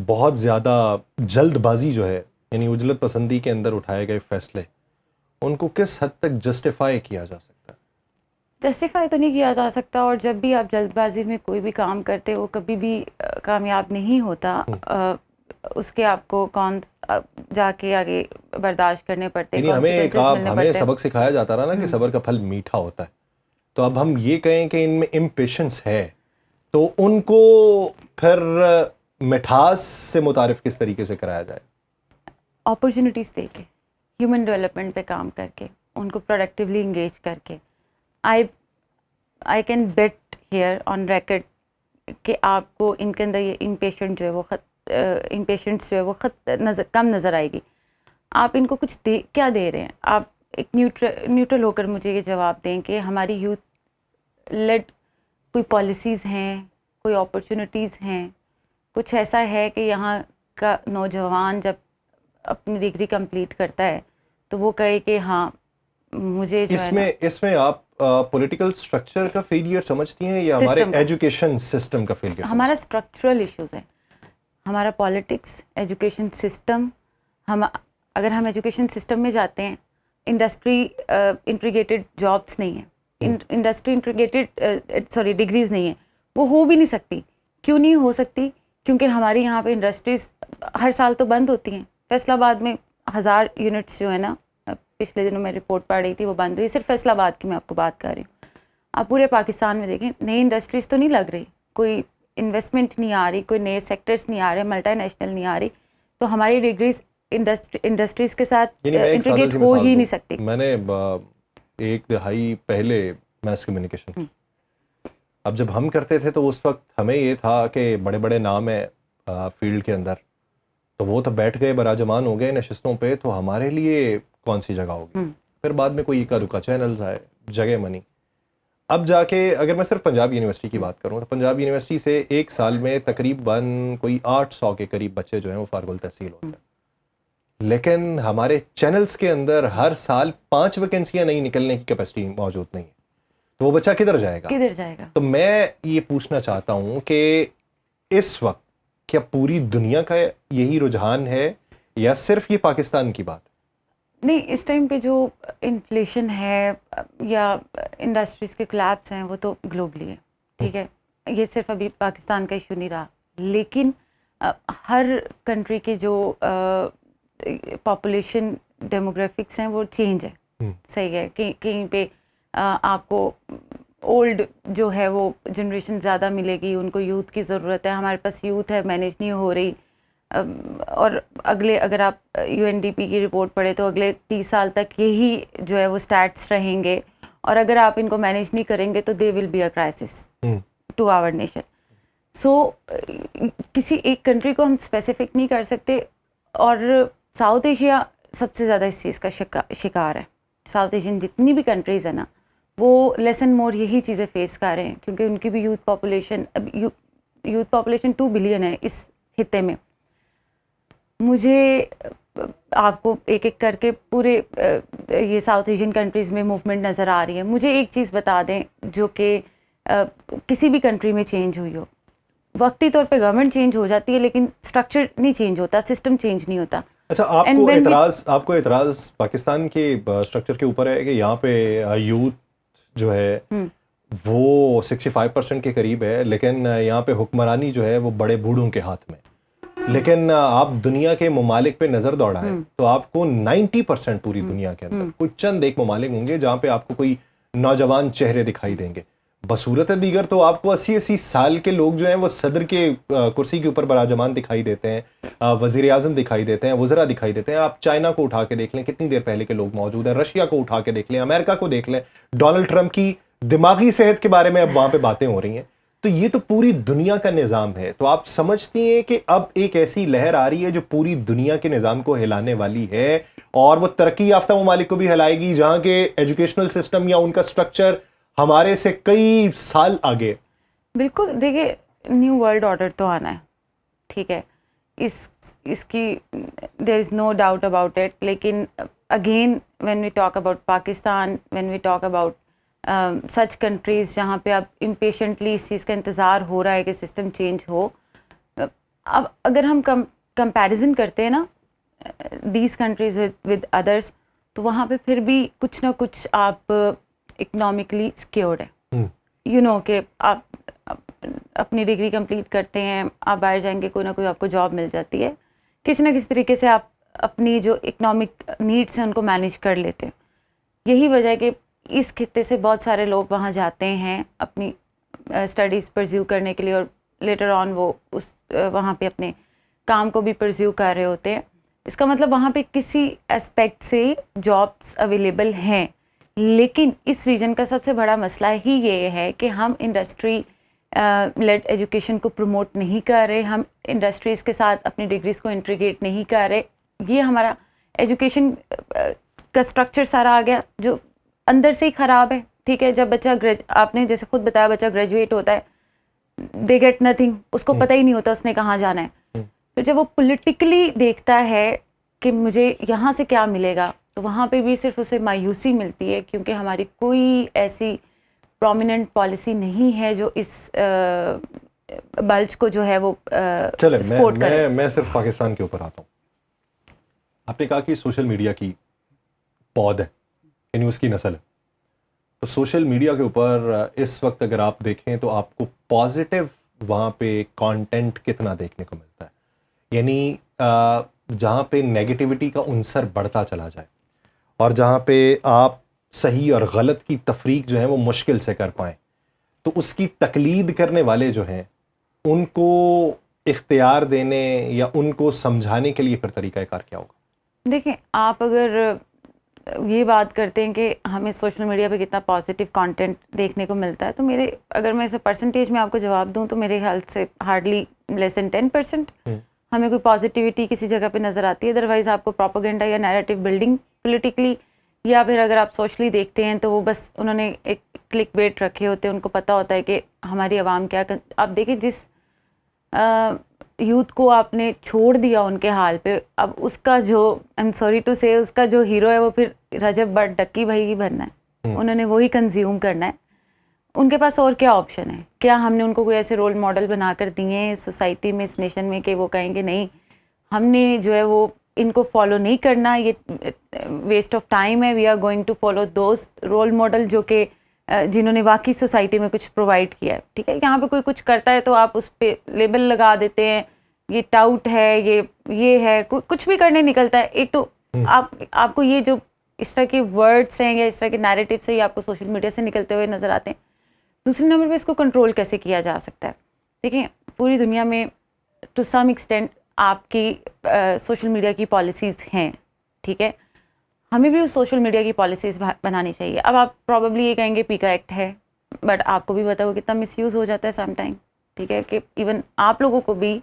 بہت زیادہ جلد بازی جو ہے یعنی عجلت پسندی کے اندر اٹھائے گئے فیصلے ان کو کس حد تک جسٹیفائی کیا جا سکتا ہے؟ جسٹیفائی تو نہیں کیا جا سکتا، اور جب بھی آپ جلد بازی میں کوئی بھی کام کرتے وہ کبھی بھی کامیاب نہیں ہوتا. اس کے آپ کو کون جا کے آگے برداشت کرنے پڑتے، یعنی کانسیکوینسز ملنے ہمیں پڑتے. سبق سکھایا جاتا رہا نا کہ صبر کا پھل میٹھا ہوتا ہے. تو اب ہم یہ کہیں کہ ان میں امپیشنس ہے تو ان کو پھر مٹھاس سے متعارف کس طریقے سے کرایا جائے؟ اپرچونیٹیز دے کے، ہیومن ڈیولپمنٹ پہ کام کر کے، ان کو پروڈکٹیولی انگیج کر کے. I can bet here on record کہ آپ کو ان کے اندر یہ امپیشنٹ جو ہے وہ امپیشنٹس جو ہے وہ کم نظر آئے گی. آپ ان کو کچھ کیا دے رہے ہیں؟ آپ ایک نیوٹرل ہو کر مجھے یہ جواب دیں کہ ہماری یوتھ لیڈ کوئی پالیسیز ہیں، کوئی اپرچونیٹیز ہیں، کچھ ایسا ہے کہ یہاں کا نوجوان جب اپنی ڈگری کمپلیٹ کرتا ہے تو وہ کہے کہ ہاں مجھے جو ہے نا. اس میں آپ پولیٹیکل سٹرکچر کا فیلئر سمجھتی ہیں یا ہمارے ایجوکیشن سسٹم کا فیلئر؟ ہمارا اسٹرکچرل ایشوز ہے، ہمارا پالیٹکس، ایجوکیشن سسٹم. اگر ہم ایجوکیشن سسٹم میں جاتے ہیں، انڈسٹری انٹیگریٹڈ جابس نہیں ہیں، انڈسٹری انٹیگریٹڈ ڈگریز نہیں ہیں، وہ ہو بھی نہیں سکتی. کیوں نہیں ہو سکتی؟ کیونکہ ہمارے یہاں پہ انڈسٹریز ہر سال تو بند ہوتی ہیں. فیصل آباد میں 1000 یونٹس جو ہے نا، پچھلے دنوں میں رپورٹ پڑھ رہی تھی، وہ بند ہوئی. صرف فیصل آباد کی میں آپ کو بات کر رہی ہوں. آپ پورے پاکستان میں دیکھیں، نئی انڈسٹریز تو نہیں لگ رہی، کوئی انویسٹمنٹ نہیں آ رہی، کوئی نئے سیکٹرز نہیں آ رہے، ملٹی نیشنل نہیں آ رہی. تو ہماری ڈگریز انڈسٹریز کے ساتھ انٹیگریٹ ہو ہی نہیں سکتی. میں نے 1 دہائی پہلے میس کمیونیکیشن کی. اب جب ہم کرتے تھے تو اس وقت ہمیں یہ تھا کہ بڑے بڑے نام ہیں فیلڈ کے اندر، تو وہ تو بیٹھ گئے، براجمان ہو گئے نشستوں پہ، تو ہمارے لیے کون سی جگہ ہوگی؟ پھر بعد میں کوئی اکا دکا چینلز آئے، جگہ منی. اب جا کے اگر میں صرف پنجاب یونیورسٹی کی بات کروں تو پنجاب یونیورسٹی سے ایک سال میں تقریباً کوئی 800 کے قریب بچے جو ہیں وہ فارغ التحصیل ہوتے ہیں. لیکن ہمارے چینلز کے اندر ہر سال 5 ویکینسیاں نہیں نکلنے کی کیپیسٹی موجود نہیں ہے. تو وہ بچہ کدھر جائے گا؟ تو میں یہ پوچھنا چاہتا ہوں کہ اس وقت کیا پوری دنیا کا یہی رجحان ہے یا صرف یہ پاکستان کی بات؟ نہیں، اس ٹائم پہ جو انفلیشن ہے یا انڈسٹریز کے کلیپس ہیں وہ تو گلوبلی ہے، ٹھیک ہے. یہ صرف ابھی پاکستان کا ایشو نہیں رہا، لیکن ہر کنٹری کے جو پاپولیشن ڈیموگرافکس ہیں وہ چینج ہے. صحیح ہے کہ کہیں پہ آپ کو اولڈ جو ہے وہ جنریشن زیادہ ملے گی، ان کو یوتھ کی ضرورت ہے. ہمارے پاس یوتھ ہے، مینیج نہیں ہو رہی. اور اگر آپ UNDP کی رپورٹ پڑھیں تو اگلے 30 سال تک یہی جو ہے وہ اسٹیٹس رہیں گے، اور اگر آپ ان کو مینیج نہیں کریں گے تو they will be a crisis to our nation. So کسی ایک کنٹری کو ہم اسپیسیفک نہیں کر سکتے، اور ساؤتھ ایشیا سب سے زیادہ اس چیز کا شکار ہے. ساؤتھ ایشین جتنی بھی کنٹریز ہیں نا، وہ لیس اینڈ مور یہی چیزیں فیس کر رہے ہیں، کیونکہ ان کی بھی یوتھ پاپولیشن 2 بلین ہے اس خطے میں. مجھے آپ کو ایک ایک کر کے پورے یہ ساؤتھ ایشین کنٹریز میں موومنٹ نظر آ رہی ہے. مجھے ایک چیز بتا دیں جو کہ کسی بھی کنٹری میں چینج ہوئی ہو، وقتی طور پہ گورنمنٹ چینج ہو جاتی ہے لیکن اسٹرکچر نہیں چینج ہوتا، سسٹم چینج نہیں ہوتا. اچھا، آپ کو اعتراض پاکستان کے اسٹرکچر کے اوپر ہے کہ یہاں پہ یوتھ جو ہے وہ 65% کے قریب ہے، لیکن یہاں پہ حکمرانی جو ہے وہ بڑے بوڑھوں کے ہاتھ میں. لیکن آپ دنیا کے ممالک پہ نظر دوڑائیں تو آپ کو 90% پوری دنیا کے اندر کوئی چند ایک ممالک ہوں گے جہاں پہ آپ کو کوئی نوجوان چہرے دکھائی دیں گے. بصورت دیگر تو آپ کو 80 سال کے لوگ جو ہیں وہ صدر کے کرسی کے اوپر براجمان دکھائی دیتے ہیں، وزیر اعظم دکھائی دیتے ہیں، وزراء دکھائی دیتے ہیں. آپ چائنا کو اٹھا کے دیکھ لیں، کتنی دیر پہلے کے لوگ موجود ہیں. رشیا کو اٹھا کے دیکھ لیں، امریکہ کو دیکھ لیں. ڈونلڈ ٹرمپ کی دماغی صحت کے بارے میں اب وہاں پہ باتیں ہو رہی ہیں. تو یہ تو پوری دنیا کا نظام ہے. تو آپ سمجھتی ہیں کہ اب ایک ایسی لہر آ رہی ہے جو پوری دنیا کے نظام کو ہلانے والی ہے، اور وہ ترقی یافتہ ممالک کو بھی ہلائے گی جہاں کے ایجوکیشنل سسٹم یا ان کا سٹرکچر ہمارے سے کئی سال آگے؟ بالکل. دیکھیے، نیو ورلڈ آرڈر تو آنا ہے، ٹھیک ہے، اس کی there is no doubt about it. لیکن again when we talk about Pakistan, when we talk about such countries جہاں پہ اب امپیشنٹلی اس چیز کا انتظار ہو رہا ہے کہ سسٹم چینج ہو، اب اگر ہم کمپیریزن کرتے ہیں نا دیز کنٹریز ود ادرس, تو وہاں پہ پھر بھی کچھ نہ کچھ آپ اکنامکلی سیکیورڈ ہے. یو نو کہ آپ اپنی ڈگری کمپلیٹ کرتے ہیں, آپ باہر جائیں گے, کوئی نہ کوئی آپ کو جاب مل جاتی ہے, کسی نہ کسی طریقے سے آپ اپنی جو اکنامک نیڈس ہیں ان کو مینیج کر لیتے ہیں. یہی وجہ ہے کہ اس خطے سے بہت سارے لوگ وہاں جاتے ہیں اپنی اسٹڈیز پرزیو کرنے کے لیے, اور لیٹر آن وہ وہاں پہ اپنے کام کو بھی پرزیو کر رہے ہوتے ہیں. اس کا مطلب وہاں پہ کسی اسپیکٹ سے جابس اویلیبل ہیں, لیکن اس ریجن کا سب سے بڑا مسئلہ ہی یہ ہے کہ ہم انڈسٹری لیڈ ایجوکیشن کو پروموٹ نہیں کر رہے, ہم انڈسٹریز کے ساتھ اپنی ڈگریز کو انٹیگریٹ نہیں کر رہے. یہ ہمارا ایجوکیشن کا اسٹرکچر سارا آ گیا جو اندر سے ہی خراب ہے. ٹھیک ہے, جب بچہ آپ نے جیسے خود بتایا بچہ گریجویٹ ہوتا ہے, دے گیٹ نتھنگ, اس کو پتہ ہی نہیں ہوتا اس نے کہاں جانا ہے. پھر جب وہ پولیٹیکلی دیکھتا ہے کہ مجھے یہاں سے کیا ملے گا, تو وہاں پہ بھی صرف اسے مایوسی ملتی ہے, کیونکہ ہماری کوئی ایسی پرومیننٹ پالیسی نہیں ہے جو اس بلج کو جو ہے وہ سپورٹ کرے. میں صرف پاکستان کے اوپر آتا ہوں. آپ نے کہا کہ سوشل میڈیا کی پود ہے, یعنی اس کی نسل ہے. تو سوشل میڈیا کے اوپر اس وقت اگر آپ دیکھیں تو آپ کو پازیٹیو وہاں پہ کانٹینٹ کتنا دیکھنے کو ملتا ہے؟ یعنی جہاں پہ نیگیٹیوٹی کا عنصر بڑھتا چلا جائے, اور جہاں پہ آپ صحیح اور غلط کی تفریق جو ہے وہ مشکل سے کر پائیں, تو اس کی تقلید کرنے والے جو ہیں ان کو اختیار دینے یا ان کو سمجھانے کے لیے پھر طریقہ کار کیا ہوگا؟ دیکھیں, آپ اگر یہ بات کرتے ہیں کہ ہمیں سوشل میڈیا پہ کتنا پازیٹیو کانٹینٹ دیکھنے کو ملتا ہے, تو میرے اگر میں اسے پرسنٹیج میں آپ کو جواب دوں تو میرے خیال سے ہارڈلی لیس دین 10% ہمیں کوئی پازیٹیوٹی کسی جگہ پہ نظر آتی ہے. ادروائز آپ کو پروپیگنڈا یا نیریٹو بلڈنگ پولیٹیکلی, یا پھر اگر آپ سوشلی دیکھتے ہیں تو وہ بس انہوں نے ایک کلک بیٹ رکھے ہوتے ہیں, ان کو پتہ ہوتا ہے کہ ہماری عوام کیا. آپ دیکھیں جس یوتھ کو آپ نے چھوڑ دیا ان کے حال پہ, اب اس کا جو آئی ایم سوری ٹو سے اس کا جو ہیرو ہے وہ پھر رجب بٹ ڈکی بھائی ہی بننا ہے. انہوں نے وہی کنزیوم کرنا ہے. ان کے پاس اور کیا آپشن ہے؟ کیا ہم نے ان کو کوئی ایسے رول ماڈل بنا کر دیے ہیں سوسائٹی میں, اس نیشن میں, کہ وہ کہیں گے نہیں ہم نے جو ہے وہ ان کو فالو نہیں کرنا, یہ ویسٹ آف ٹائم ہے, we are going to follow those role model جو کہ جنہوں نے واقعی سوسائٹی میں کچھ پرووائڈ کیا ہے. ٹھیک ہے, یہاں پہ کوئی کچھ کرتا ہے تو آپ اس پہ لیبل لگا دیتے ہیں, یہ ٹاؤٹ ہے, یہ ہے, کچھ بھی کرنے نکلتا ہے. ایک تو آپ کو یہ جو اس طرح کے ورڈس ہیں یا اس طرح کے نیریٹیوس ہیں یہ آپ کو سوشل میڈیا سے نکلتے ہوئے نظر آتے ہیں. دوسرے نمبر پہ اس کو کنٹرول کیسے کیا جا سکتا ہے؟ دیکھیں, پوری دنیا میں ٹو سم ایکسٹینٹ آپ کی سوشل میڈیا کی پالیسیز ہیں. ٹھیک ہے, ہمیں بھی اس سوشل میڈیا کی پالیسیز بنانی چاہیے. اب آپ پرابیبلی یہ کہیں گے پیکا ایکٹ ہے, بٹ آپ کو بھی پتا ہو کتنا مس یوز ہو جاتا ہے سم ٹائم. ٹھیک ہے, کہ ایون آپ لوگوں کو بھی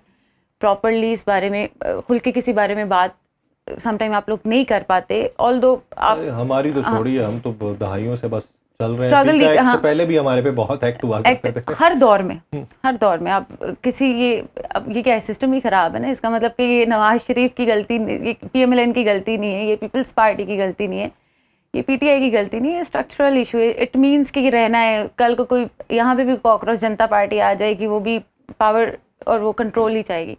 پراپرلی اس بارے میں کھل کے کسی بارے میں بات سم ٹائم آپ لوگ نہیں کر پاتے. آل دو آپ ہماری تو چھوڑی ہے, ہم تو دہائیوں سے بس چل رہے ہیں. سے پہلے بھی ہمارے پہ بہت ایکٹ ہوا کرتے تھے. ہر دور میں آپ کسی یہ کیا سسٹم ہی خراب ہے نا. اس کا مطلب کہ یہ نواز شریف کی غلطی, یہ PMLN کی غلطی نہیں ہے, یہ پیپلز پارٹی کی غلطی نہیں ہے, یہ PTI کی غلطی نہیں ہے. اسٹرکچرل ایشو ہے. اٹ مینس کہ یہ رہنا ہے. کل کو کوئی یہاں پہ بھی کاکروچ جنتا پارٹی آ جائے گی, وہ بھی پاور اور وہ کنٹرول ہی چاہے گی.